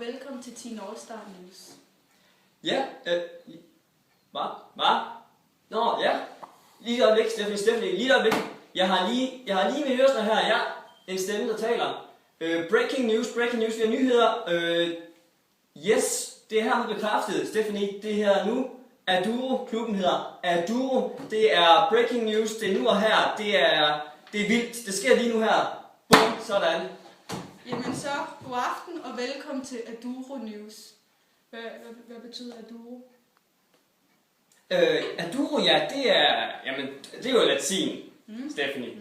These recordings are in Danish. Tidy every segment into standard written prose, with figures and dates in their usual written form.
velkommen til Teen All Star News. Ja, hvad? Nå, ja. Lige et øjeblik, Stephanie, lige et øjeblik. Jeg har lige med hørsler her, ja. En stemme, der taler. Breaking news, vi har nyheder. Yes, det er her med bekræftet, Stephanie. Det her nu. Aduro, klubben hedder Aduro. Det er breaking news, det er nu og her. Det er vildt, det sker lige nu her. Bum, sådan. Jamen så, god aften og velkommen til Aduro News. Hvad betyder Aduro? Aduro, ja, det er jo latin, Stephanie.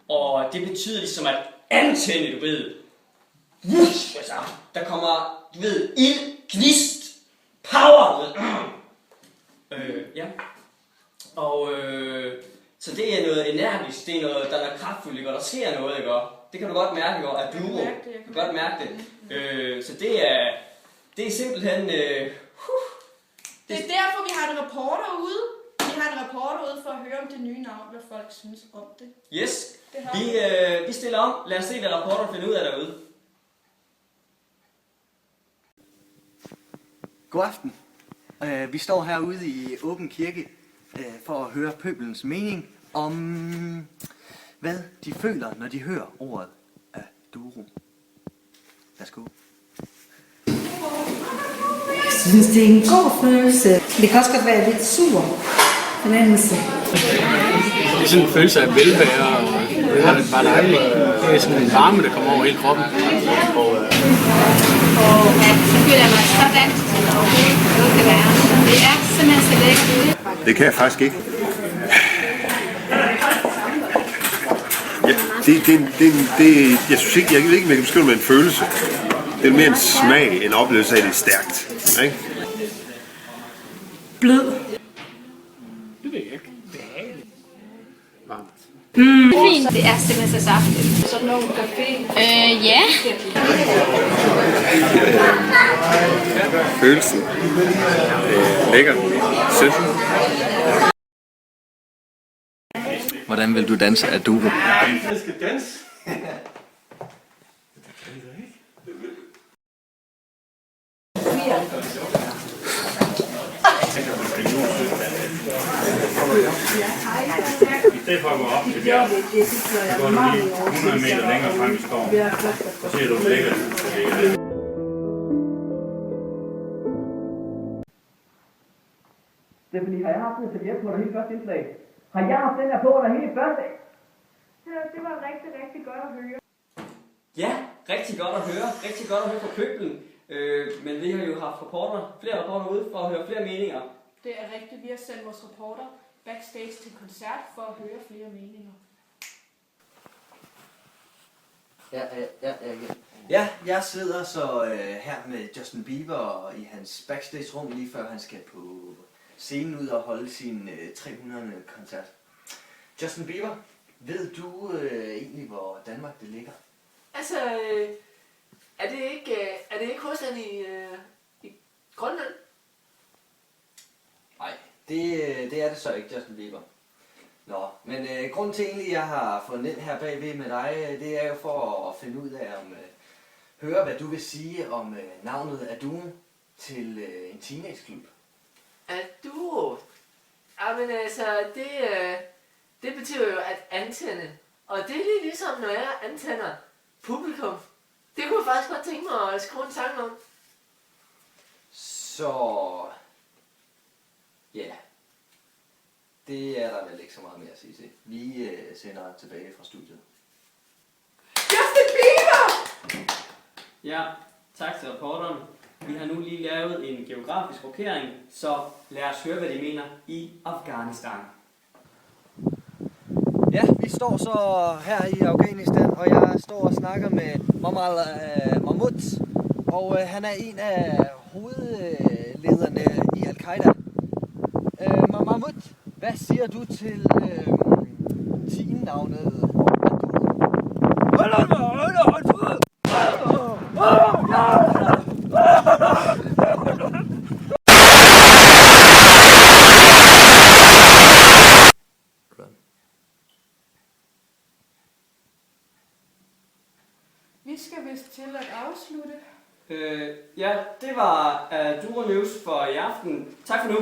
Og det betyder ligesom at antænde, du ved. Altså, der kommer, du ved, ild, gnist, power, du ved. Ja. Og så det er noget energisk, det er noget, der er kraftfuldt, ikke? Og der sker noget, ikke? Det kan du godt mærke, ikke? Aduro, du kan godt mærke det. Så det er simpelthen... Det er derfor, vi har en reporter ude. Vi har en reporter ude for at høre om det nye navn, hvad folk synes om det. Yes, vi stiller om. Lad os se, hvad reporteren finder ud af derude. God aften. Vi står herude i Åben Kirke for at høre pøbelens mening om, hvad de føler, når de hører ordet Aduro. Værsgo. Jeg synes, det er en god følelse. Det kan også godt være lidt sur fornemmelse. Det er sådan en følelse af velvære, og det er bare dejligt. Det er sådan en varme, der kommer over hele kroppen. Og så føler jeg mig så dansk, og det kan være. Det er simpelthen så lækkert. Det kan jeg faktisk ikke. Jeg synes ikke, jeg ved ikke, om jeg kan beskrive med en følelse. Det er mere en smag, en oplevelse af, det er stærkt. Ikke? Blød. Det ved jeg ikke. Behageligt. Varmt. Fint. Det er simpelthen så saftigt. Sådan noget café? Ja. Følelsen. Lækkert. Sødt. Hvordan vil du danse Aduro? Jeg skal danse. I stedet for at gå op til bjerget, så går du lige 100 meter længere frem i skoven, så ser du lækkert. Stephanie, har jeg haft en serviet på dig helt første indslag? Har jeg haft den her på dig helt første? Det var rigtig, rigtig godt at høre. Ja, rigtig godt at høre. Rigtig godt at høre fra pøblen. Men vi har jo haft flere reporter ude for at høre flere meninger. Det er rigtigt. Vi har sendt vores reporter backstage til koncert for at høre flere meninger. Ja, jeg sidder så her med Justin Bieber i hans backstage-rum, lige før han skal på scenen ud og holde sin 300. koncert. Justin Bieber, ved du egentlig, hvor Danmark det ligger? Altså, er det ikke hovedstaden i Grønland? Nej, det er det så ikke, Justin Bieber. Nå, men grunden til egentlig, jeg har fundet ind her bagved med dig, det er jo for at finde ud af, høre hvad du vil sige om navnet Aduro til en teenageklub. Aduro? Jamen altså, det betyder jo at antænde. Og det er lige ligesom, når jeg antænder publikum. Det kunne jeg faktisk godt tænke mig at skrive en sang om. Så... ja. Det er der vel ikke så meget mere at sige til. Vi sender tilbage fra studiet. Justin Bieber! Ja, tak til reporteren. Vi har nu lige lavet en geografisk rokering, så lad os høre, hvad de mener i Afghanistan. Ja, vi står så her i Afghanistan, og jeg står og snakker med Mamal Mahmoud, og han er en af hovedlederne i Al-Qaida. Mahmoud, hvad siger du til teamnavnet Vi skal vist til at afslutte. Ja, det var Duro News for i aften. Tak for nu.